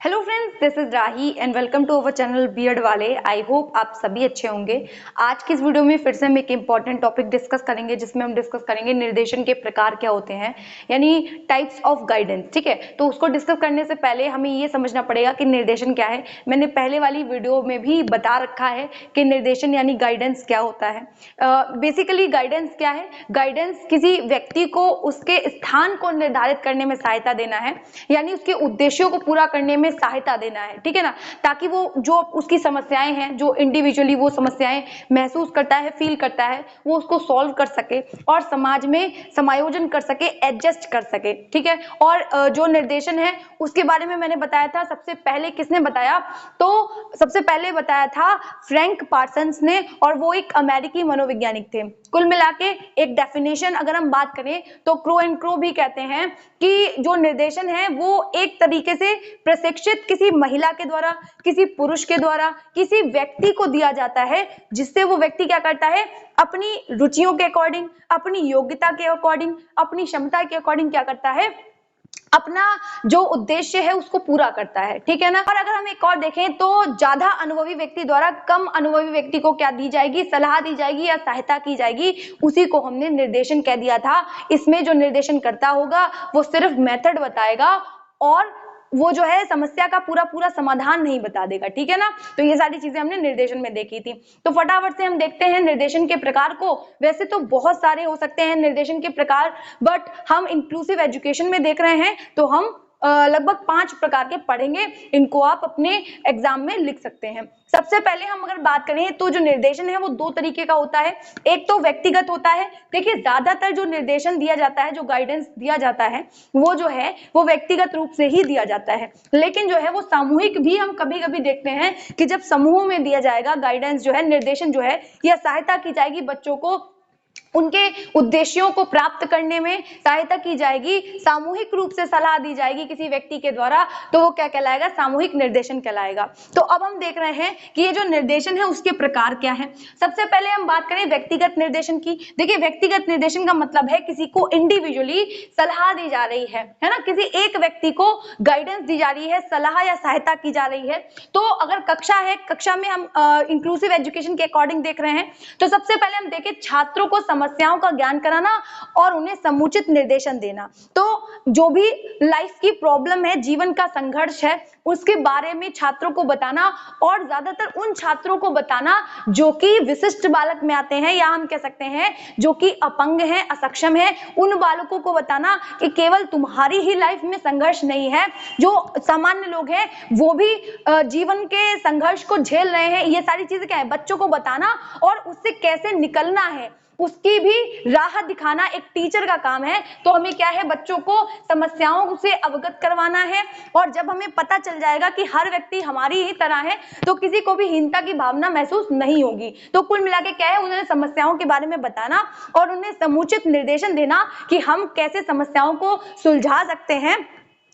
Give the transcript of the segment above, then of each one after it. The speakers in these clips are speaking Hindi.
Hello friends, this is Rahi and welcome to our channel B Ed वाले। आई होप आप सभी अच्छे होंगे। आज की इस वीडियो में फिर से हम एक इम्पॉर्टेंट टॉपिक डिस्कस करेंगे, जिसमें हम डिस्कस करेंगे निर्देशन के प्रकार क्या होते हैं, यानी टाइप्स ऑफ गाइडेंस। ठीक है, तो उसको डिस्कस करने से पहले हमें ये समझना पड़ेगा कि निर्देशन क्या है। मैंने पहले वाली वीडियो में भी बता रखा है कि निर्देशन यानी गाइडेंस क्या होता है। बेसिकली गाइडेंस क्या है? गाइडेंस किसी व्यक्ति को उसके स्थान को निर्धारित करने में सहायता देना है, यानी उसके उद्देश्यों को पूरा करने में सहायता देना है। ठीक है ना, ताकि वो जो उसकी समस्याएं हैं, जो इंडिविजुअली वो समस्याएं महसूस करता है, फील करता है, वो उसको सॉल्व कर सके और समाज में समायोजन कर सके, एडजस्ट कर सके। ठीक है, और जो निर्देशन है उसके बारे में मैंने बताया था। सबसे पहले किसने बताया? तो सबसे पहले बताया था फ्रैंक पार्सन्स ने, और वो एक अमेरिकी मनोवैज्ञानिक थे। कुल मिला के एक डेफिनेशन अगर हम बात करें तो क्रो एंड क्रो भी कहते हैं कि जो निर्देशन है वो एक तरीके से प्रशिक्षित किसी महिला के द्वारा, किसी पुरुष के द्वारा, किसी व्यक्ति को दिया जाता है, जिससे वो व्यक्ति क्या करता है, अपनी रुचियों के अकॉर्डिंग, अपनी योग्यता के अकॉर्डिंग, अपनी क्षमता के अकॉर्डिंग क्या करता है, अपना जो उद्देश्य है उसको पूरा करता है। ठीक है ना। और अगर हम एक और देखें तो ज्यादा अनुभवी व्यक्ति द्वारा कम अनुभवी व्यक्ति को क्या दी जाएगी, सलाह दी जाएगी या सहायता की जाएगी, उसी को हमने निर्देशन कह दिया था। इसमें जो निर्देशन करता होगा वो सिर्फ मेथड बताएगा और वो जो है समस्या का पूरा पूरा समाधान नहीं बता देगा। ठीक है ना, तो ये सारी चीजें हमने निर्देशन में देखी थी। तो फटाफट से हम देखते हैं निर्देशन के प्रकार को। वैसे तो बहुत सारे हो सकते हैं निर्देशन के प्रकार, बट हम इंक्लूसिव एजुकेशन में देख रहे हैं तो हम लगभग 5 प्रकार के पढ़ेंगे। इनको आप अपने एग्जाम में लिख सकते हैं। सबसे पहले हम अगर बात करें तो जो निर्देशन है वो 2 तरीके का होता है। एक तो व्यक्तिगत होता है। देखिए, ज्यादातर जो निर्देशन दिया जाता है, जो गाइडेंस दिया जाता है, वो जो है वो व्यक्तिगत रूप से ही दिया जाता है। लेकिन जो है वो सामूहिक भी हम कभी कभी देखते हैं कि जब समूह में दिया जाएगा गाइडेंस, जो है निर्देशन जो है, यह सहायता की जाएगी बच्चों को उनके उद्देश्यों को प्राप्त करने में सहायता की जाएगी, सामूहिक रूप से सलाह दी जाएगी किसी व्यक्ति के द्वारा, तो वो क्या कहलाएगा, सामूहिक निर्देशन कहलाएगा। तो अब हम देख रहे हैं कि ये जो निर्देशन है उसके प्रकार क्या है। सबसे पहले हम बात करें व्यक्तिगत निर्देशन की। देखिए, व्यक्तिगत निर्देशन का मतलब है किसी को इंडिविजुअली सलाह दी जा रही है ना, किसी एक व्यक्ति को गाइडेंस दी जा रही है, सलाह या सहायता की जा रही है। तो अगर कक्षा है, कक्षा में हम इंक्लूसिव एजुकेशन के अकॉर्डिंग देख रहे हैं, तो सबसे पहले हम देखें छात्रों को समस्याओं का ज्ञान कराना और उन्हें समुचित निर्देशन देना। तो जो भी लाइफ की प्रॉब्लम है, जीवन का संघर्ष है, उसके बारे में छात्रों को बताना, और ज्यादातर उन छात्रों को बताना जो कि विशिष्ट बालक में आते हैं, या हम कह सकते हैं जो कि अपंग हैं, असक्षम हैं, उन बालकों को बताना कि केवल तुम्हारी ही लाइफ में संघर्ष नहीं है, जो सामान्य लोग हैं वो भी जीवन के संघर्ष को झेल रहे हैं। ये सारी चीजें क्या है, बच्चों को बताना और उससे कैसे निकलना है उसकी भी राह दिखाना एक टीचर का काम है। तो हमें क्या है, बच्चों को समस्याओं से अवगत करवाना है। और जब हमें पता चल जाएगा कि हर व्यक्ति हमारी ही तरह है, तो किसी को भी हीनता की भावना महसूस नहीं होगी। तो कुल मिला के क्या है, उन्हें समस्याओं के बारे में बताना और उन्हें समुचित निर्देशन देना कि हम कैसे समस्याओं को सुलझा सकते हैं,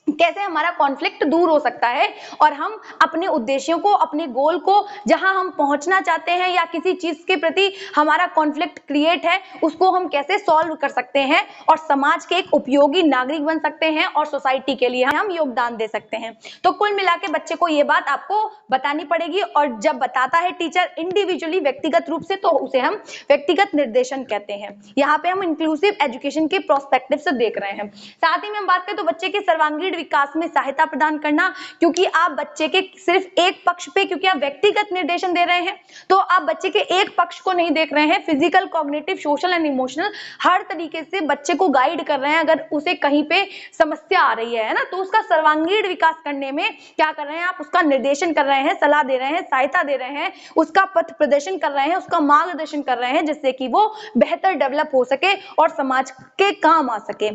कैसे हमारा कॉन्फ्लिक्ट दूर हो सकता है, और हम अपने उद्देश्यों को, अपने गोल को, जहां हम पहुंचना चाहते हैं या किसी चीज के प्रति हमारा कॉन्फ्लिक्ट क्रिएट है, उसको हम कैसे सॉल्व कर सकते हैं और समाज के एक उपयोगी नागरिक बन सकते हैं और सोसाइटी के लिए हम योगदान दे सकते हैं। तो कुल मिला के बच्चे को ये बात आपको बतानी पड़ेगी, और जब बताता है टीचर इंडिविजुअली, व्यक्तिगत रूप से, तो उसे हम व्यक्तिगत निर्देशन कहते हैं। यहाँ पे हम इंक्लूसिव एजुकेशन के प्रोस्पेक्टिव से देख रहे हैं। साथ ही में हम बात करें तो बच्चे के सर्वांगीण विकास में सहायता प्रदान करना, क्योंकि आप बच्चे के सिर्फ एक पक्ष पे, क्योंकि आप व्यक्तिगत निर्देशन दे रहे हैं, तो आप बच्चे के एक पक्ष को नहीं देख रहे हैं, physical, cognitive, social and emotional, हर तरीके से बच्चे को गाइड कर रहे हैं। अगर उसे कहीं पे समस्या आ रही है ना, तो उसका सर्वांगीण विकास करने में क्या कर रहे हैं आप, उसका निर्देशन कर रहे हैं, सलाह दे रहे हैं, सहायता दे रहे हैं, उसका पथ प्रदर्शन कर रहे हैं, उसका मार्गदर्शन कर रहे हैं, जिससे कि वो बेहतर डेवलप हो सके और समाज के काम आ सके।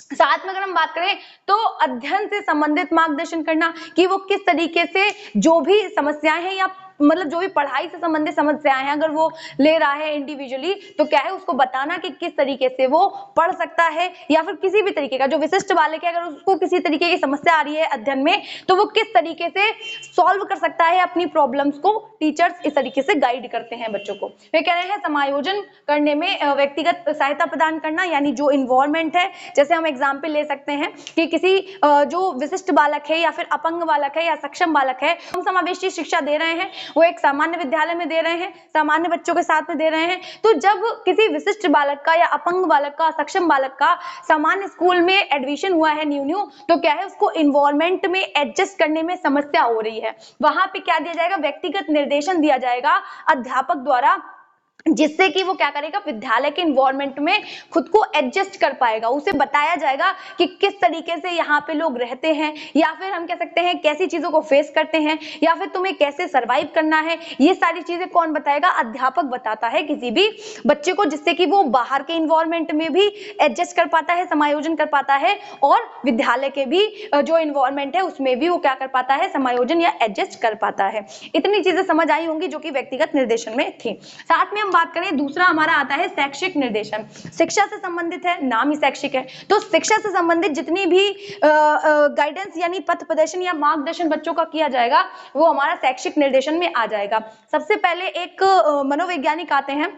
साथ में अगर हम बात करें तो अध्ययन से संबंधित मार्गदर्शन करना, कि वो किस तरीके से जो भी समस्याएं हैं या मतलब जो भी पढ़ाई से संबंधित समस्याएं हैं अगर वो ले रहा है इंडिविजुअली, तो क्या है उसको बताना कि किस तरीके से वो पढ़ सकता है, या फिर किसी भी तरीके का जो विशिष्ट बालक है अगर उसको किसी तरीके की समस्या आ रही है अध्ययन में, तो वो किस तरीके से सॉल्व कर सकता है अपनी प्रॉब्लम्स को। टीचर्स इस तरीके से गाइड करते हैं बच्चों को। वे कह रहे हैं समायोजन करने में व्यक्तिगत सहायता प्रदान करना, यानी जो इन्वॉल्वमेंट है, जैसे हम एग्जाम्पल ले सकते हैं कि किसी जो विशिष्ट बालक है या फिर अपंग बालक है या सक्षम बालक है, हम समावेशी शिक्षा दे रहे हैं, वो एक सामान्य विद्यालय में दे रहे हैं, सामान्य बच्चों के साथ में दे रहे हैं। तो जब किसी विशिष्ट बालक का या अपंग बालक का, सक्षम बालक का सामान्य स्कूल में एडमिशन हुआ है न्यू, तो क्या है उसको इन्वॉल्वमेंट में एडजस्ट करने में समस्या हो रही है, वहां पे क्या दिया जाएगा, व्यक्तिगत निर्देशन दिया जाएगा अध्यापक द्वारा, जिससे कि वो क्या करेगा, विद्यालय के इन्वायरमेंट में खुद को एडजस्ट कर पाएगा। उसे बताया जाएगा कि किस तरीके से यहाँ पे लोग रहते हैं, या फिर हम कह सकते हैं कैसी चीजों को फेस करते हैं, या फिर तुम्हें कैसे सरवाइव करना है। ये सारी चीजें कौन बताएगा, अध्यापक बताता है किसी भी बच्चे को, जिससे कि वो बाहर के इन्वायरमेंट में भी एडजस्ट कर पाता है, समायोजन कर पाता है, और विद्यालय के भी जो इन्वायरमेंट है उसमें भी वो क्या कर पाता है, समायोजन या एडजस्ट कर पाता है। इतनी चीजें समझ आई होंगी जो कि व्यक्तिगत निर्देशन में थी। साथ में बात करें, दूसरा हमारा आता है शैक्षिक निर्देशन। शिक्षा से संबंधित है, नाम ही शैक्षिक है, तो शिक्षा से संबंधित जितनी भी गाइडेंस यानी पथ प्रदर्शन या मार्गदर्शन बच्चों का किया जाएगा, वो हमारा शैक्षिक निर्देशन में आ जाएगा। सबसे पहले एक मनोवैज्ञानिक आते हैं,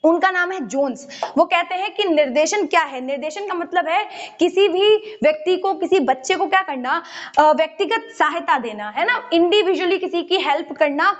उनका नाम है जोन्स। वो कहते हैं कि निर्देशन क्या है। निर्देशन का मतलब है किसी भी व्यक्ति को, किसी बच्चे को क्या करना, व्यक्तिगत सहायता देना, है ना, इंडिविजुअली किसी की हेल्प करना,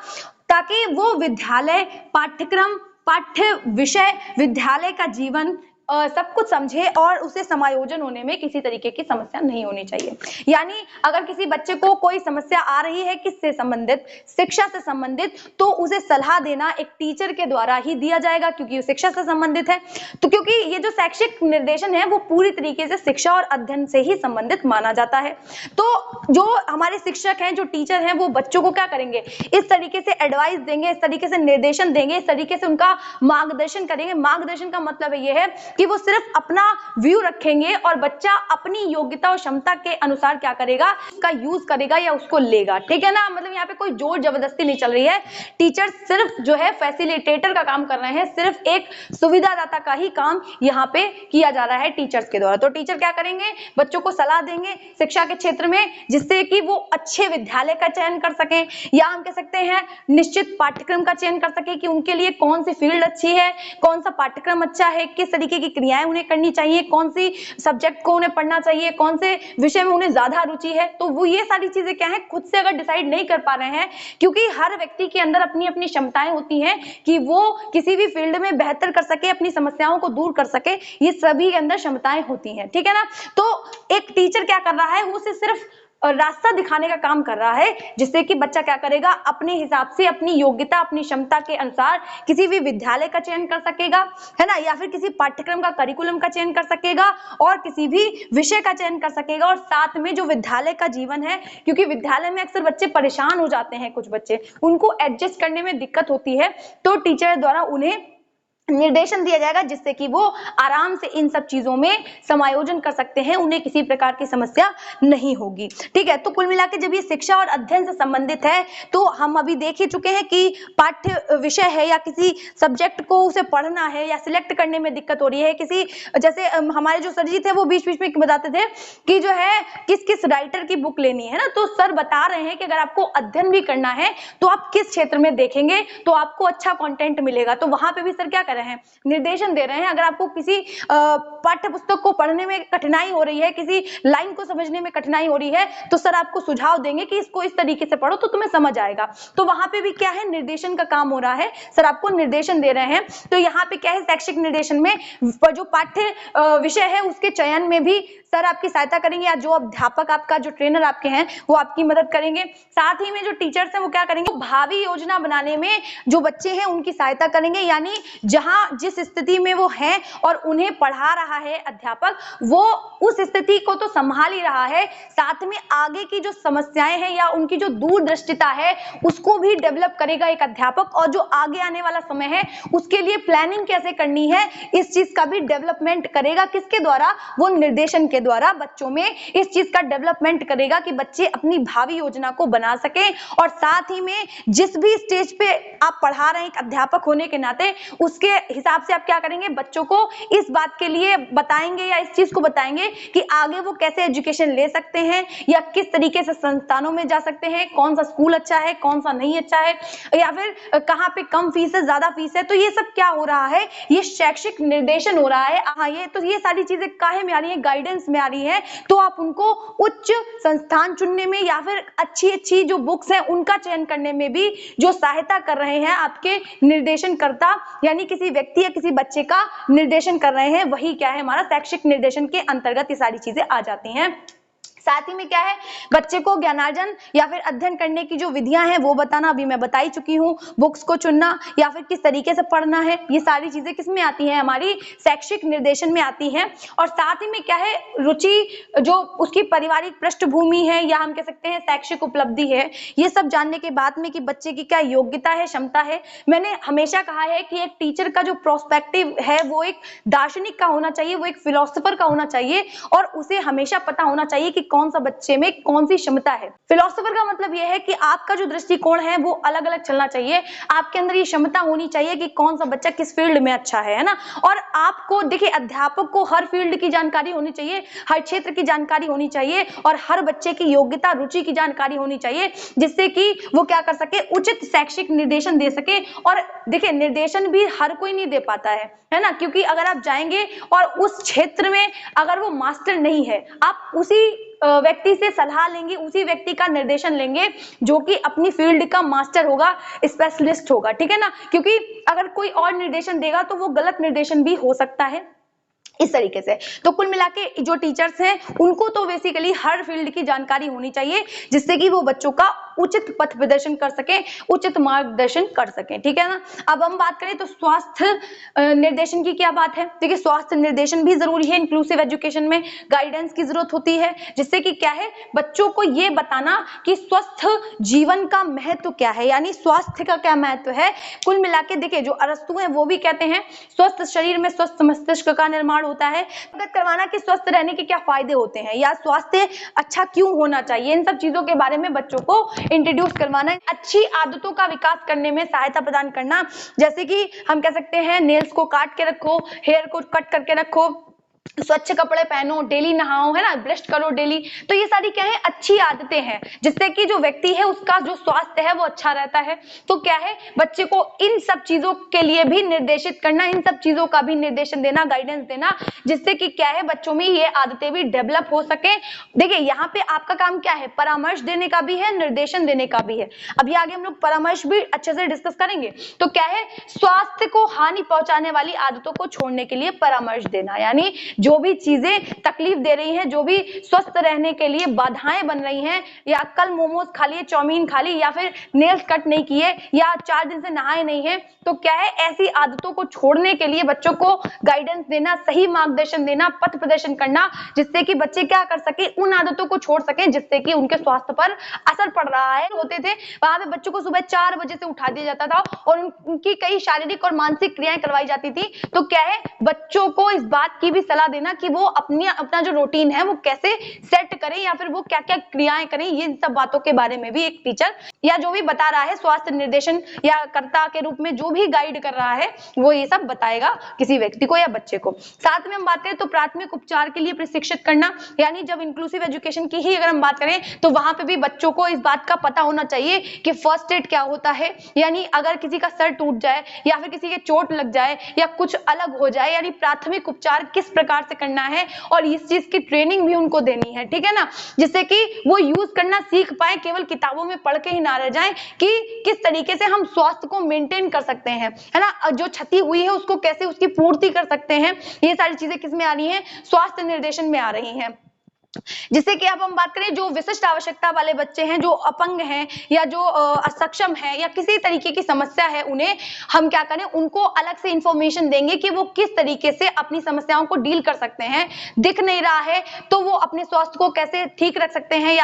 ताकि वो विद्यालय, पाठ्यक्रम, पाठ्य विषय, विद्यालय का जीवन सब कुछ समझे और उसे समायोजन होने में किसी तरीके की समस्या नहीं होनी चाहिए। यानी अगर किसी बच्चे को कोई समस्या आ रही है किससे संबंधित, शिक्षा से संबंधित, तो उसे सलाह देना एक टीचर के द्वारा ही दिया जाएगा, क्योंकि वो शिक्षा से संबंधित है। तो क्योंकि ये जो शैक्षिक निर्देशन है वो पूरी तरीके से शिक्षा और अध्ययन से ही संबंधित माना जाता है। तो जो हमारे शिक्षक हैं, जो टीचर हैं, वो बच्चों को क्या करेंगे, इस तरीके से एडवाइस देंगे, इस तरीके से निर्देशन देंगे, इस तरीके से उनका मार्गदर्शन करेंगे। मार्गदर्शन का मतलब ये है कि वो सिर्फ अपना व्यू रखेंगे और बच्चा अपनी योग्यता और क्षमता के अनुसार क्या करेगा, उसका यूज करेगा या उसको लेगा। ठीक है ना, मतलब यहाँ पे कोई जोर जबरदस्ती नहीं चल रही है। टीचर सिर्फ जो है फैसिलिटेटर का काम कर रहे हैं, सिर्फ एक सुविधादाता का ही काम यहाँ पे किया जा रहा है टीचर्स के द्वारा। तो टीचर क्या करेंगे, बच्चों को सलाह देंगे शिक्षा के क्षेत्र में, जिससे कि वो अच्छे विद्यालय का चयन कर सकें, या हम कह सकते हैं निश्चित पाठ्यक्रम का चयन कर सके कि उनके लिए कौन सी फील्ड अच्छी है, कौन सा पाठ्यक्रम अच्छा है, किस तरीके की क्रियाएं उन्हें करनी चाहिए, कौन सी सब्जेक्ट को उन्हें पढ़ना चाहिए, कौन से विषय में उन्हें ज्यादा रुचि है। तो वो ये सारी चीजें क्या है, खुद से अगर डिसाइड नहीं कर पा रहे हैं, क्योंकि हर व्यक्ति के अंदर अपनी अपनी क्षमताएं होती हैं कि वो किसी भी फील्ड में बेहतर कर सके, अपनी समस्याओं को दूर कर सके, ये सभी के अंदर क्षमताएं होती हैं। ठीक है ना, तो एक टीचर क्या कर रहा है, वो सिर्फ रास्ता दिखाने का काम कर रहा है, जिससे कि बच्चा क्या करेगा, अपने हिसाब से, अपनी योग्यता, अपनी क्षमता के अनुसार किसी भी विद्यालय का चयन कर सकेगा, है ना, या फिर किसी पाठ्यक्रम का, करिकुलम का चयन कर सकेगा, और किसी भी विषय का चयन कर सकेगा। और साथ में जो विद्यालय का जीवन है, क्योंकि विद्यालय में अक्सर बच्चे परेशान हो जाते हैं, कुछ बच्चे, उनको एडजस्ट करने में दिक्कत होती है, तो टीचर द्वारा उन्हें निर्देशन दिया जाएगा, जिससे कि वो आराम से इन सब चीजों में समायोजन कर सकते हैं, उन्हें किसी प्रकार की समस्या नहीं होगी। ठीक है, तो कुल मिलाकर जब ये शिक्षा और अध्ययन से संबंधित है, तो हम अभी देख ही चुके हैं कि पाठ्य विषय है या किसी सब्जेक्ट को उसे पढ़ना है या सिलेक्ट करने में दिक्कत हो रही है, किसी जैसे हमारे जो सर जी थे वो बीच बीच में बताते थे कि जो है किस किस राइटर की बुक लेनी है ना, तो सर बता रहे हैं कि अगर आपको अध्ययन भी करना है तो आप किस क्षेत्र में देखेंगे तो आपको अच्छा कंटेंट मिलेगा। तो वहां पे भी सर क्या कर रहे हैं, निर्देशन दे रहे हैं। अगर आपको किसी पाठ्य पुस्तक को पढ़ने में कठिनाई हो रही है, किसी लाइन को समझने में कठिनाई हो रही है, तो सर आपको सुझाव देंगे कि इसको इस तरीके से पढ़ो तो तुम्हें समझ आएगा। तो वहां पे भी क्या है, निर्देशन का काम हो रहा है, सर आपको निर्देशन दे रहे हैं। तो यहाँ पे क्या है, शैक्षिक निर्देशन में जो पाठ्य विषय है उसके चयन में भी सर आपकी सहायता करेंगे, या जो अध्यापक आपका, जो ट्रेनर आपके हैं, वो आपकी मदद करेंगे। साथ ही में जो टीचर्स हैं वो क्या करेंगे, भावी योजना बनाने में जो बच्चे हैं उनकी सहायता करेंगे, यानी जहां जहां जिस स्थिति में वो हैं और उन्हें पढ़ा रहा है अध्यापक, वो उस स्थिति को तो संभाल ही रहा है, साथ में आगे की जो समस्याएं हैं या उनकी जो दूरदृष्टिता है उसको भी डेवलप करेगा एक अध्यापक, और जो आगे आने वाला समय है उसके लिए प्लानिंग कैसे करनी है इस चीज का भी डेवलपमेंट करेगा। किसके द्वारा? वो निर्देशन के द्वारा बच्चों में इस चीज का डेवलपमेंट करेगा कि बच्चे अपनी भावी योजना को बना सकें। और साथ ही में जिस भी स्टेज पे आप पढ़ा रहे हैं एक अध्यापक होने के नाते, उसके हिसाब से आप क्या करेंगे, बच्चों को इस बात के लिए बताएंगे या इस चीज को बताएंगे कि आगे वो कैसे एजुकेशन ले सकते हैं या किस तरीके से संस्थानों में जा सकते हैं, कौन सा स्कूल अच्छा है, कौन सा नहीं अच्छा है, या फिर कहाँ पे कम फीस है, ज्यादा फीस है। तो ये सब क्या हो रहा है, ये शैक्षिक निर्देशन हो रहा है। हाँ, ये सारी चीजें काहे में आ रही है, गाइडेंस में आ रही है। तो आप उनको उच्च संस्थान चुनने में या फिर अच्छी जो बुक्स हैं उनका चयन करने में भी जो सहायता कर रहे हैं आपके निर्देशनकर्ता, यानी किसी व्यक्ति या किसी बच्चे का निर्देशन कर रहे हैं, वही क्या है, हमारा शैक्षिक निर्देशन के अंतर्गत ये सारी चीजें आ जाती हैं। साथ ही में क्या है, बच्चे को ज्ञानार्जन या फिर अध्ययन करने की जो विधियां हैं वो बताना, अभी मैं बता ही चुकी हूँ। बुक्स को चुनना या फिर किस तरीके से पढ़ना है, ये सारी चीजें किस में आती हैं, हमारी शैक्षिक निर्देशन में आती हैं। और साथ ही में क्या है, रुचि, जो उसकी पारिवारिक पृष्ठभूमि है या हम कह सकते हैं शैक्षिक उपलब्धि है, ये सब जानने के बाद में कि बच्चे की क्या योग्यता है, क्षमता है। मैंने हमेशा कहा है कि एक टीचर का जो प्रोस्पेक्टिव है वो एक दार्शनिक का होना चाहिए, वो एक फिलोसोफर का होना चाहिए, और उसे हमेशा पता होना चाहिए कि कौन सा बच्चे में कौन सी क्षमता है। फिलोसोफर का मतलब यह है कि आपका जो दृष्टिकोण है वो अलग अलग चलना चाहिए, आपके अंदर ये क्षमता होनी चाहिए कि कौन सा बच्चा किस फील्ड में अच्छा है ना। और आपको देखिए, अध्यापक को हर फील्ड की जानकारी होनी चाहिए, हर क्षेत्र की जानकारी होनी चाहिए, और हर बच्चे की योग्यता, रुचि की जानकारी होनी चाहिए, जिससे कि वो क्या कर सके, उचित शैक्षिक निर्देशन दे सके। और देखिए, निर्देशन भी हर कोई नहीं दे पाता है ना, क्योंकि अगर आप जाएंगे और उस क्षेत्र में अगर वो मास्टर नहीं है, आप उसी व्यक्ति से सलाह लेंगे, उसी व्यक्ति का निर्देशन लेंगे जो कि अपनी फील्ड का मास्टर होगा, स्पेशलिस्ट होगा, ठीक है ना। क्योंकि अगर कोई और निर्देशन देगा तो वो गलत निर्देशन भी हो सकता है, इस तरीके से। तो कुल मिला के जो टीचर्स हैं उनको तो बेसिकली हर फील्ड की जानकारी होनी चाहिए, जिससे कि वो बच्चों का उचित पथ प्रदर्शन कर सके, उचित मार्गदर्शन कर सके, ठीक है ना। अब हम बात करें तो स्वास्थ्य निर्देशन की क्या बात है। देखिए, स्वास्थ्य निर्देशन भी जरूरी है। इंक्लूसिव एजुकेशन में गाइडेंस की जरूरत होती है, जिससे कि क्या है, बच्चों को ये बताना कि स्वस्थ जीवन का महत्व क्या है, यानी स्वास्थ्य का क्या महत्व है। कुल मिला के देखिए, जो अरस्तु है वो भी कहते हैं स्वस्थ शरीर में स्वस्थ मस्तिष्क का निर्माण होता है। अवगत करवाना कि स्वस्थ रहने के क्या फायदे होते हैं या स्वास्थ्य अच्छा क्यों होना चाहिए, इन सब चीजों के बारे में बच्चों को इंट्रोड्यूस करवाना। अच्छी आदतों का विकास करने में सहायता प्रदान करना, जैसे कि हम कह सकते हैं नेल्स को काट के रखो, हेयर को कट करके रखो, स्वच्छ कपड़े पहनो, डेली नहाओ, है ना, ब्रश करो डेली। तो ये सारी क्या है, अच्छी आदतें हैं, जिससे कि जो व्यक्ति है उसका जो स्वास्थ्य है वो अच्छा रहता है। तो क्या है, बच्चे को इन सब चीजों के लिए भी निर्देशित करना, इन सब चीजों का भी निर्देशन देना, गाइडेंस देना, जिससे कि क्या है, बच्चों में ये आदतें भी डेवलप हो सके। देखिए, यहाँ पे आपका काम क्या है, परामर्श देने का भी है, निर्देशन देने का भी है। अभी आगे हम लोग परामर्श भी अच्छे से डिस्कस करेंगे। तो क्या है, स्वास्थ्य को हानि पहुंचाने वाली आदतों को छोड़ने के लिए परामर्श देना, यानी जो भी चीजें तकलीफ दे रही हैं, जो भी स्वस्थ रहने के लिए बाधाएं बन रही हैं, या कल मोमोज खा लिए, चाउमीन खा ली, या फिर नेल्स कट नहीं किए, या 4 दिन से नहाए नहीं है, तो क्या है, ऐसी आदतों को छोड़ने के लिए बच्चों को गाइडेंस देना, सही मार्गदर्शन देना, पथ प्रदर्शन करना, जिससे कि बच्चे क्या कर सके, उन आदतों को छोड़ सके जिससे कि उनके स्वास्थ्य पर असर पड़ रहा है। होते थे वहां पे बच्चों को सुबह 4 बजे से उठा दिया जाता था और उनकी कई शारीरिक और मानसिक क्रियाएं करवाई जाती थी। तो क्या है, बच्चों को इस बात की भी सलाह देना कि वो अपना जो रूटीन है वो कैसे सेट करें, या फिर वो क्या क्या क्रियाएं करें, ये सब बातों के बारे में भी एक टीचर या जो भी बता रहा है, स्वास्थ्य निर्देशन या कर्ता के रूप में जो भी गाइड कर रहा है, वो ये सब बताएगा किसी व्यक्ति को या बच्चे को। साथ में हम बात करें तो प्राथमिक उपचार के लिए प्रशिक्षित करना, यानी जब इंक्लूसिव एजुकेशन की ही अगर हम बात करें तो वहां पे भी बच्चों को इस बात का पता होना चाहिए कि फर्स्ट एड क्या होता है, यानी अगर किसी का सर टूट जाए या फिर किसी के चोट लग जाए या कुछ अलग हो जाए, यानी प्राथमिक उपचार किस प्रकार से करना है, और इस चीज की ट्रेनिंग भी उनको देनी है, ठीक है ना, जिससे कि वो यूज करना सीख पाए, केवल किताबों में पढ़ के ही ना रह जाए कि किस तरीके से हम स्वास्थ्य को मेंटेन कर सकते हैं, है ना, जो क्षति हुई है उसको कैसे उसकी पूर्ति कर सकते हैं। ये सारी चीजें किस में आ रही हैं, स्वास्थ्य निर्देशन में आ रही हैं। जिससे कि अब हम बात करें जो विशिष्ट आवश्यकता वाले बच्चे हैं, जो अपंग हैं या जो असक्षम हैं या किसी तरीके की समस्या है, उन्हें हम क्या करें, उनको अलग से इंफॉर्मेशन देंगे कि वो किस तरीके से अपनी समस्याओं को डील कर सकते हैं। दिख नहीं रहा है तो वो अपने स्वास्थ्य को कैसे ठीक रख सकते हैं,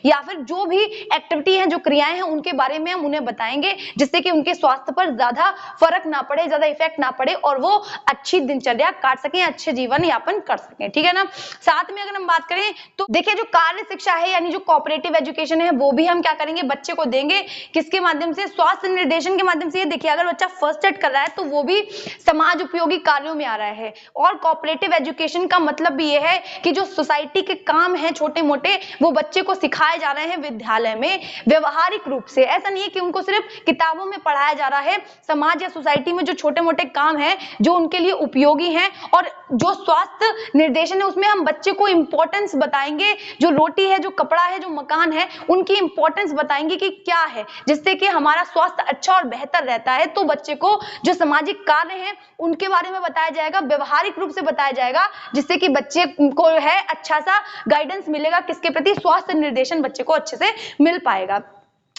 या फिर जो भी एक्टिविटी है, जो क्रियाएं हैं, उनके बारे में हम उन्हें बताएंगे, जिससे कि उनके स्वास्थ्य पर ज्यादा फर्क ना पड़े, ज्यादा इफेक्ट ना पड़े और वो अच्छी दिनचर्या काट सकें, अच्छे जीवन यापन कर सकें। ठीक है ना। साथ में अगर हम बात करें तो देखिए जो कार्य शिक्षा है यानी जो कोऑपरेटिव एजुकेशन है, वो भी हम क्या करेंगे, बच्चे को देंगे। किसके माध्यम से? स्वास्थ्य निर्देशन के माध्यम से। देखिए अगर बच्चा फर्स्ट एड कर रहा है तो वो भी समाज उपयोगी कार्यों में आ रहा है। और कोऑपरेटिव एजुकेशन का मतलब भी ये है कि जो सोसाइटी के काम है छोटे मोटे, वो बच्चे को सिखाए जा रहे हैं विद्यालय में व्यवहारिक रूप से। ऐसा नहीं है कि उनको सिर्फ किताबों में पढ़ाया जा रहा है। समाज या सोसाइटी में जो छोटे मोटे काम है जो उनके लिए उपयोगी हैं, और जो स्वास्थ्य निर्देशन है उसमें हम बच्चे को इंपॉर्टेंस बताएंगे। जो रोटी है, जो कपड़ा है, जो मकान है, उनकी इंपॉर्टेंस बताएंगे कि क्या है, जिससे कि हमारा स्वास्थ्य अच्छा और बेहतर रहता है। तो बच्चे को जो सामाजिक कार्य हैं उनके बारे में बताया जाएगा, व्यवहारिक रूप से बताया जाएगा, जिससे कि बच्चे को है अच्छा सा गाइडेंस मिलेगा, किसके प्रति? स्वास्थ्य निर्देशन बच्चे को अच्छे से मिल पाएगा।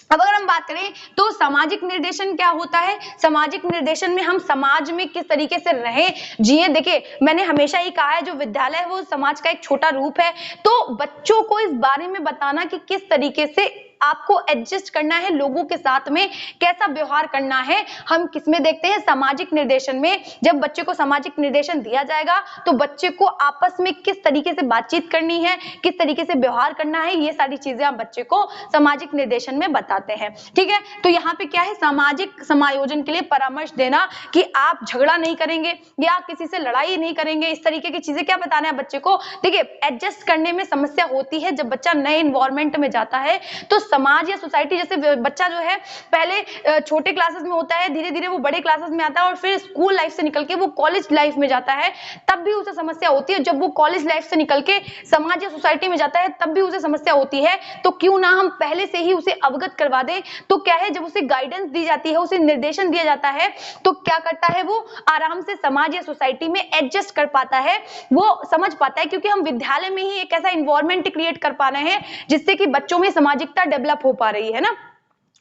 अब अगर हम बात करें तो सामाजिक निर्देशन क्या होता है? सामाजिक निर्देशन में हम समाज में किस तरीके से रहें, जिए। देखिए मैंने हमेशा ही कहा है जो विद्यालय है वो समाज का एक छोटा रूप है। तो बच्चों को इस बारे में बताना कि किस तरीके से आपको एडजस्ट करना है लोगों के साथ में, कैसा व्यवहार करना है, हम किसमें देखते हैं? सामाजिक निर्देशन में। जब बच्चे को सामाजिक निर्देशन दिया जाएगा तो बच्चे को आपस में किस तरीके से बातचीत करनी है, किस तरीके से व्यवहार करना है, ये सारी चीजें हम बच्चे को सामाजिक निर्देशन में बताते हैं। ठीक है। तो यहाँ पे क्या है, सामाजिक समायोजन के लिए परामर्श देना कि आप झगड़ा नहीं करेंगे या किसी से लड़ाई नहीं करेंगे, इस तरीके की चीजें क्या बताना है बच्चे को। देखिए एडजस्ट करने में समस्या होती है जब बच्चा नए इन्वायरमेंट में जाता है। तो समाज या सोसाइटी, जैसे बच्चा जो है पहले छोटे क्लासेस में होता है, धीरे धीरे वो बड़े क्लासेस में आता है और फिर स्कूल लाइफ से निकल के वो कॉलेज लाइफ में जाता है, तब भी उसे समस्या होती है। जब वो कॉलेज लाइफ से निकल के समाज या सोसाइटी में जाता है तब भी उसे समस्या होती है। तो क्यों ना हम पहले से ही उसे अवगत करवा दें। तो क्या है, जब उसे गाइडेंस दी जाती है, उसे निर्देशन दिया जाता है, तो क्या करता है, वो आराम से समाज या सोसाइटी में एडजस्ट कर पाता है, वो समझ पाता है। क्योंकि हम विद्यालय में ही एक ऐसा इन्वायरमेंट क्रिएट कर पा रहे हैं जिससे कि बच्चों में सामाजिकता डेवलप हो पा रही है ना,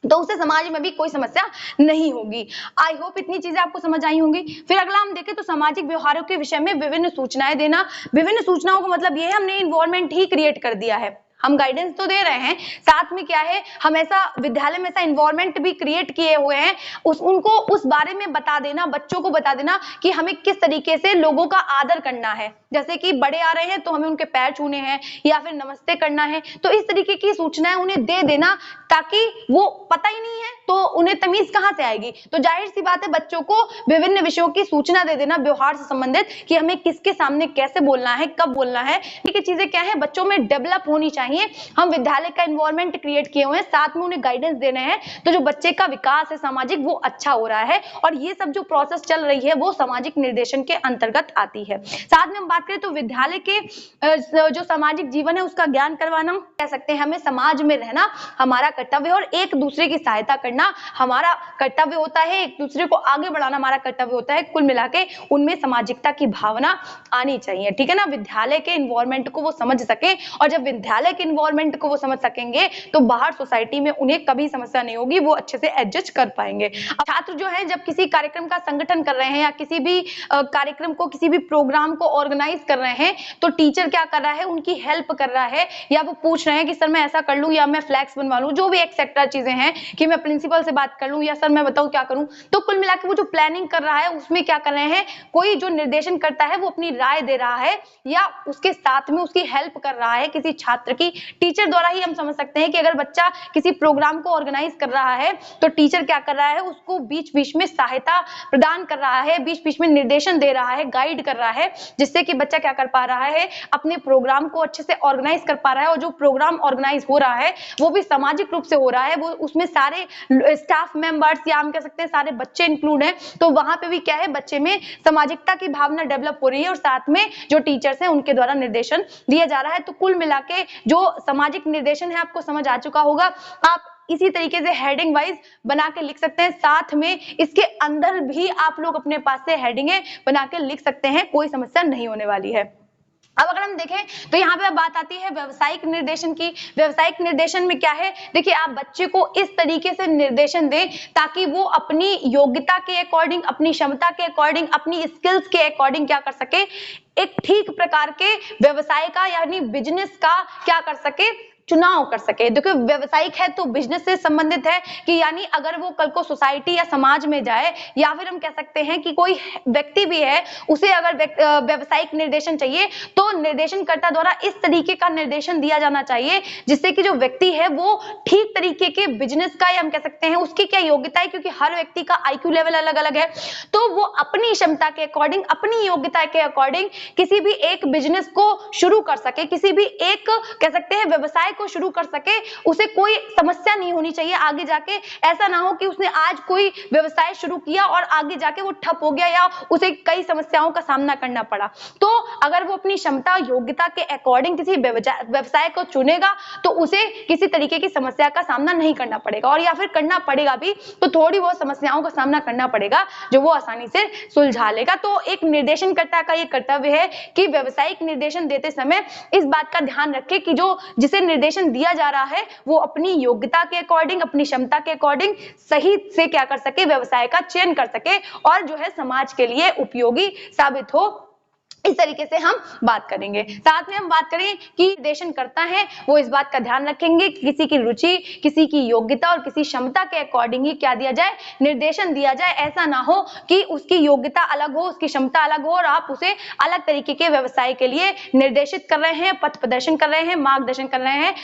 तो उसे समाज में भी कोई समस्या नहीं होगी। आई होप इतनी चीजें आपको समझ आई होंगी। फिर अगला हम देखें तो सामाजिक व्यवहारों के विषय में विभिन्न सूचनाएं देना। विभिन्न सूचनाओं का मतलब ये है हमने इन्वायरमेंट ही क्रिएट कर दिया है, हम गाइडेंस तो दे रहे हैं, साथ में क्या है, हम ऐसा विद्यालय में ऐसा इन्वायरमेंट भी क्रिएट किए हुए हैं, उनको उस बारे में बता देना, बच्चों को बता देना कि हमें किस तरीके से लोगों का आदर करना है। जैसे कि बड़े आ रहे हैं तो हमें उनके पैर छूने हैं या फिर नमस्ते करना है। तो इस तरीके की सूचनाएं उन्हें दे देना, ताकि वो पता ही नहीं है तो उन्हें तमीज कहां से आएगी। तो जाहिर सी बात है बच्चों को विभिन्न विषयों की सूचना दे देना व्यवहार से संबंधित, कि हमें किसके सामने कैसे बोलना है, कब बोलना है। ये चीजें क्या है, बच्चों में डेवलप होनी चाहिए। हम विद्यालय का एनवायरनमेंट क्रिएट किए हुए हैं, साथ में उन्हें गाइडेंस देने हैं, तो जो बच्चे का विकास है सामाजिक वो अच्छा हो रहा है। और ये सब जो प्रोसेस चल रही है वो सामाजिक निर्देशन के अंतर्गत आती है। साथ में हम बात करें तो विद्यालय के जो सामाजिक जीवन है उसका ज्ञान करवाना, कह सकते हैं हमें समाज में रहना हमारा कर्तव्य और एक दूसरे की सहायता करना हमारा कर्तव्य होता है, एक दूसरे को आगे बढ़ाना हमारा कर्तव्य होता है। कुल मिला के उनमें सामाजिकता की भावना आनी चाहिए। ठीक है ना, विद्यालय के इन्वायरमेंट को वो समझ सके, और जब विद्यालय के इन्वायरमेंट को वो समझ सकेंगे तो बाहर सोसाइटी में उन्हें कभी समस्या नहीं होगी, वो अच्छे से एडजस्ट कर पाएंगे। अब छात्र जो है जब किसी कार्यक्रम का संगठन कर रहे हैं या किसी भी कार्यक्रम को, किसी भी प्रोग्राम को ऑर्गेनाइज कर रहे हैं, तो टीचर क्या कर रहा है, उनकी हेल्प कर रहा है, या वो पूछ रहे हैं कि सर मैं ऐसा कर लूं या मैं फ्लैक्स बनवा लूं, जो भी एक्सेट्रा चीजें हैं, कि मैं प्रिंसिपल से बात कर लूं या सर मैं बताऊं क्या करूं। तो कुल मिलाकर वो जो प्लानिंग कर रहा है उसमें क्या कर रहे हैं, कोई जो निर्देशन करता है वो अपनी राय दे रहा है या उसके साथ में उसकी हेल्प कर रहा है किसी छात्र की। टीचर द्वारा ही हम समझ सकते हैं कि अगर बच्चा किसी प्रोग्राम को ऑर्गेनाइज कर रहा है तो टीचर क्या कर रहा है, उसको बीच बीच में सहायता प्रदान कर रहा है, बीच बीच में निर्देशन दे रहा है, गाइड कर रहा है, जिससे कि बच्चा क्या कर पा रहा है, अपने प्रोग्राम को अच्छे से ऑर्गेनाइज कर पा रहा है। और जो प्रोग्राम ऑर्गेनाइज हो रहा है वो भी सामाजिक रूप से हो रहा है, वो उसमें सारे स्टाफ मेंबर्स या हम कह सकते हैं सारे बच्चे इंक्लूड हैं, तो वहां पे भी क्या है, बच्चे में सामाजिकता की भावना डेवलप हो रही है और साथ में जो टीचर्स हैं उनके द्वारा निर्देशन दिया जा रहा है। तो कुल मिला के जो सामाजिक निर्देशन है आपको समझ आ चुका होगा। आप इसी तरीके से हेडिंग वाइज बना के लिख सकते हैं, साथ में इसके अंदर भी आप लोग अपने पास से हेडिंगें बना के लिख सकते हैं, कोई समस्या नहीं होने वाली है। अब अगर हम देखें तो यहाँ पे बात आती है व्यवसायिक निर्देशन की। व्यवसायिक निर्देशन में क्या है, देखिए आप बच्चे को इस तरीके से निर्देशन दें ताकि वो अपनी योग्यता के अकॉर्डिंग, अपनी क्षमता के अकॉर्डिंग, अपनी स्किल्स के अकॉर्डिंग क्या कर सके, एक ठीक प्रकार के व्यवसाय का यानी बिजनेस का क्या कर सके, चुनाव कर सके। देखो व्यवसायिक है तो बिजनेस से संबंधित है कि यानी अगर वो कल को सोसाइटी या समाज में जाए, या फिर हम कह सकते हैं कि कोई व्यक्ति भी है उसे अगर व्यवसायिक निर्देशन चाहिए तो निर्देशनकर्ता द्वारा इस तरीके का निर्देशन दिया जाना चाहिए जिससे कि जो व्यक्ति है वो ठीक तरीके के बिजनेस का, या हम कह सकते हैं उसकी क्या योग्यता है, क्योंकि हर व्यक्ति का IQ लेवल अलग अलग है, तो वो अपनी क्षमता के अकॉर्डिंग, अपनी योग्यता के अकॉर्डिंग किसी भी एक बिजनेस को शुरू कर सके, किसी भी एक कह सकते हैं व्यवसाय को शुरू कर सके। उसे कोई समस्या नहीं होनी चाहिए आगे जाके, ऐसा ना हो कि उसने आज कोई व्यवसाय शुरू किया और आगे जाके वो ठप हो गया या उसे कई समस्याओं का सामना करना पड़ा। तो अगर वो अपनी क्षमता योग्यता के अकॉर्डिंग किसी व्यवसाय को चुनेगा तो उसे किसी तरीके की समस्या का सामना नहीं करना पड़ेगा, और या फिर करना पड़ेगा भी तो थोड़ी बहुत समस्याओं का सामना करना पड़ेगा जो वो आसानी से सुलझा लेगा। तो एक निर्देशनकर्ता का ये कर्तव्य है कि व्यवसायिक निर्देशन देते समय इस बात का ध्यान रखे कि जो जिसे निर्देशन दिया जा रहा है वो अपनी योग्यता के अकॉर्डिंग, अपनी क्षमता के अकॉर्डिंग सही से क्या कर सके, व्यवसाय का चयन कर सके और जो है समाज के लिए उपयोगी साबित हो। इस तरीके से हम बात करेंगे। साथ में हम बात करें कि निर्देशन करता है वो इस बात का ध्यान रखेंगे कि किसी की रुचि, किसी की योग्यता और किसी क्षमता के अकॉर्डिंग ही क्या दिया जाए, निर्देशन दिया जाए। ऐसा ना हो कि उसकी योग्यता अलग हो, उसकी क्षमता अलग हो और आप उसे अलग तरीके के व्यवसाय के लिए निर्देशित कर रहे हैं, पथ प्रदर्शन कर रहे हैं, मार्गदर्शन कर रहे हैं।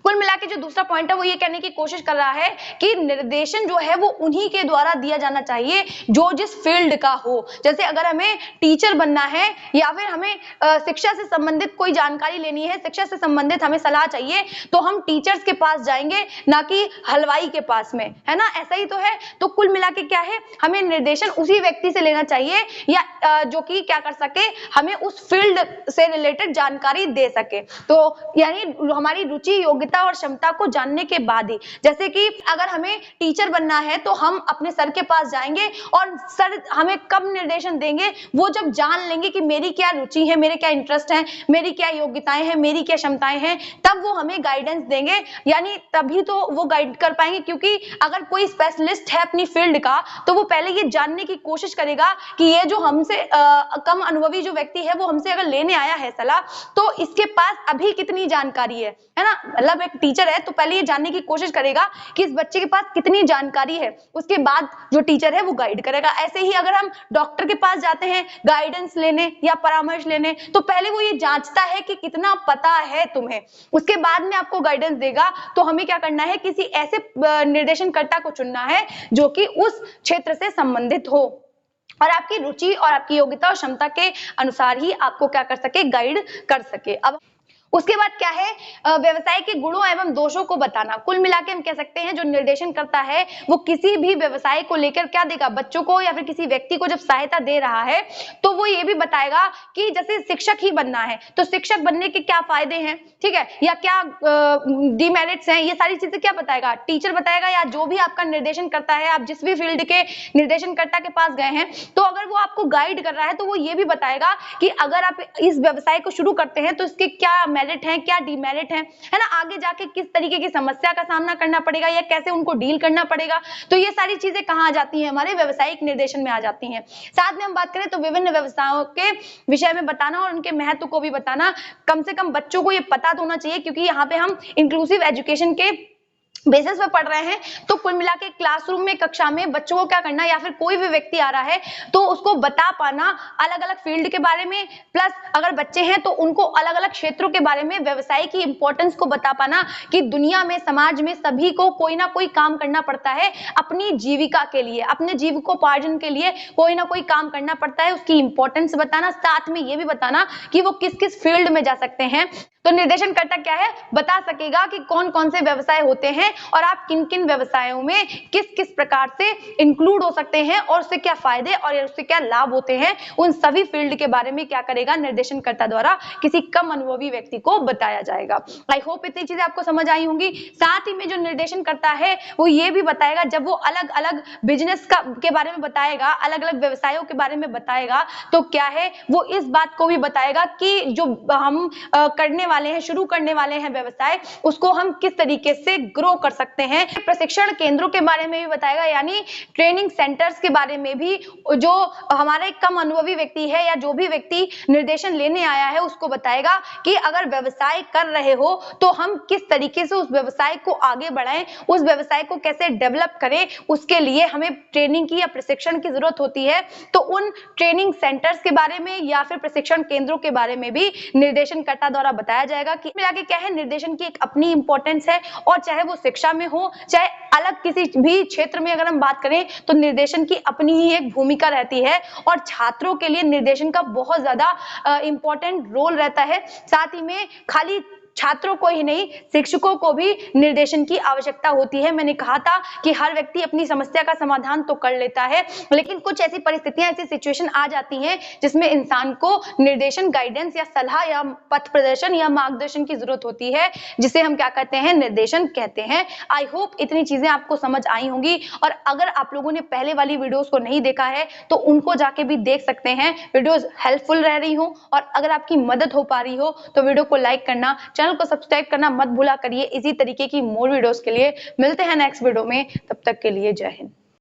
कुल मिला के जो दूसरा पॉइंट है वो ये कहने की कोशिश कर रहा है कि निर्देशन जो है वो उन्हीं के द्वारा दिया जाना चाहिए जो जिस फील्ड का हो। जैसे अगर हमें टीचर बनना है या फिर हमें शिक्षा से संबंधित कोई जानकारी लेनी है, शिक्षा से संबंधित हमें सलाह चाहिए, तो हम टीचर्स के पास जाएंगे ना कि हलवाई के पास में, है ना, ऐसा ही तो है। तो कुल मिला के क्या है, हमें निर्देशन उसी व्यक्ति से लेना चाहिए या जो कि क्या कर सके, हमें उस फील्ड से रिलेटेड जानकारी दे सके। तो यानी हमारी रुचि, योग्यता और क्षमता को जानने के बाद ही, जैसे कि अगर हमें टीचर बनना है तो हम अपने सर के पास जाएंगे और सर हमें कब निर्देशन देंगे, वो जब जान लेंगे कि मेरी क्या रुचि है, मेरे क्या इंटरेस्ट है, मेरी क्या योग्यताएं हैं, मेरी क्या क्षमताएं हैं, तब वो हमें गाइडेंस देंगे। यानी तभी तो वो गाइड कर पाएंगे, क्योंकि अगर कोई स्पेशलिस्ट है अपनी फील्ड का तो वो पहले ये जानने की कोशिश करेगा कि ये जो हमसे कम अनुभवी जो व्यक्ति है वो हमसे अगर लेने आया है सलाह, तो इसके पास अभी कितनी जानकारी है ना। मतलब एक टीचर है तो पहले ये जानने की कोशिश करेगा कि इस बच्चे के पास कितनी जानकारी है, उसके बाद जो टीचर है वो गाइड करेगा। ऐसे ही अगर हम डॉक्टर के पास जाते हैं गाइडेंस लेने या परामर्श लेने, तो पहले वो ये जांचता है कि कितना पता है तुम्हें, उसके बाद में आपको गाइडेंस देगा। तो हमें क्या करना है, किसी ऐसे निर्देशनकर्ता को चुनना है जो कि उस क्षेत्र से संबंधित हो और आपकी रुचि और आपकी योग्यता और क्षमता के अनुसार ही आपको क्या कर सके, गाइड कर सके। अब उसके बाद क्या है, व्यवसाय के गुणों एवं दोषों को बताना। कुल मिलाके हम कह सकते हैं जो निर्देशन करता है वो किसी भी व्यवसाय को लेकर क्या देगा, बच्चों को या फिर किसी व्यक्ति को जब सहायता दे रहा है तो वो ये भी बताएगा कि जैसे शिक्षक ही बनना है तो शिक्षक बनने के क्या फायदे हैं, ठीक है, या क्या डिमेरिट्स हैं, ये सारी चीजें क्या बताएगा, टीचर बताएगा। या जो भी आपका निर्देशन करता है, आप जिस भी फील्ड के निर्देशनकर्ता के पास गए हैं, तो अगर वो आपको गाइड कर रहा है तो वो ये भी बताएगा कि अगर आप इस व्यवसाय को शुरू करते हैं तो इसके क्या मेरिट है, क्या डिमेरिट है ना, आगे जाके किस तरीके की समस्या का सामना करना पड़ेगा या कैसे उनको डील करना पड़ेगा। तो ये सारी चीजें कहाँ आ जाती हैं, हमारे व्यवसायिक निर्देशन में आ जाती हैं। साथ में हम बात करें तो विभिन्न व्यवसायों के विषय में बताना और उनके महत्व को भी बताना। कम से कम बच्चों को ये पता तो होना चाहिए, क्योंकि यहाँ पे हम इंक्लूसिव एजुकेशन के बेसिस पे पढ़ रहे हैं। तो कुल मिला के क्लासरूम में, कक्षा में बच्चों को क्या करना, या फिर कोई भी व्यक्ति आ रहा है तो उसको बता पाना अलग अलग फील्ड के बारे में, प्लस अगर बच्चे हैं तो उनको अलग अलग क्षेत्रों के बारे में, व्यवसाय की इंपॉर्टेंस को बता पाना कि दुनिया में, समाज में सभी को कोई ना कोई काम करना पड़ता है अपनी जीविका के लिए, अपने जीविकोपार्जन के लिए कोई ना कोई काम करना पड़ता है, उसकी इंपॉर्टेंस बताना। साथ में ये भी बताना कि वो किस किस फील्ड में जा सकते हैं। तो निर्देशनकर्ता क्या है, बता सकेगा कि कौन कौन से व्यवसाय होते हैं और आप किन किन व्यवसायों में किस किस प्रकार से इंक्लूड हो सकते हैं और उससे क्या फायदे और उससे क्या लाभ होते हैं, उन सभी फील्ड के बारे में क्या करेगा, निर्देशनकर्ता द्वारा किसी कम अनुभवी व्यक्ति को बताया जाएगा। आई होप इतनी चीजें आपको समझ आई होंगी। साथ ही में जो निर्देशनकर्ता है वो ये भी बताएगा, जब वो अलग अलग बिजनेस के बारे में बताएगा, अलग अलग व्यवसायों के बारे में बताएगा, तो क्या है वो इस बात को भी बताएगा कि जो हम करने वाले हैं, शुरू करने वाले हैं व्यवसाय, उसको हम किस तरीके से ग्रो कर सकते हैं। प्रशिक्षण केंद्रों के बारे में भी बताएगा, यानी ट्रेनिंग सेंटर्स के बारे में भी, जो हमारे कम अनुभवी व्यक्ति है या जो भी व्यक्ति निर्देशन लेने आया है उसको बताएगा कि अगर व्यवसाय कर रहे हो तो हम किस तरीके से उस व्यवसाय को आगे बढ़ाएं, उस व्यवसाय को कैसे डेवलप करें, उसके लिए हमें ट्रेनिंग की या प्रशिक्षण की जरूरत होती है। तो उन ट्रेनिंग सेंटर्स के बारे में या फिर प्रशिक्षण केंद्रों के बारे में भी निर्देशनकर्ता द्वारा बताया जाएगा कि आगे क्या है, निर्देशन की एक अपनी इंपॉर्टेंस है, और चाहे वो शिक्षा में हो चाहे अलग किसी भी क्षेत्र में अगर हम बात करें तो निर्देशन की अपनी ही एक भूमिका रहती है, और छात्रों के लिए निर्देशन का बहुत ज्यादा इंपॉर्टेंट रोल रहता है। साथ ही में खाली छात्रों को ही नहीं, शिक्षकों को भी निर्देशन की आवश्यकता होती है। मैंने कहा था कि हर व्यक्ति अपनी समस्या का समाधान तो कर लेता है, लेकिन कुछ ऐसी परिस्थितियां, ऐसी सिचुएशन आ जाती हैं जिसमें इंसान को निर्देशन, गाइडेंस या सलाह या पथ प्रदर्शन या मार्गदर्शन की जरूरत होती है, जिसे हम क्या कहते हैं, निर्देशन कहते हैं। आई होप इतनी चीजें आपको समझ आई होंगी, और अगर आप लोगों ने पहले वाली वीडियोस को नहीं देखा है तो उनको जाके भी देख सकते हैं। वीडियोस हेल्पफुल रह रही हो, और अगर आपकी मदद हो पा रही हो तो वीडियो को लाइक करना, चैनल को सब्सक्राइब करना मत भूला करिए। इसी तरीके की मोर वीडियोस के लिए मिलते हैं नेक्स्ट वीडियो में, तब तक के लिए जय हिंद।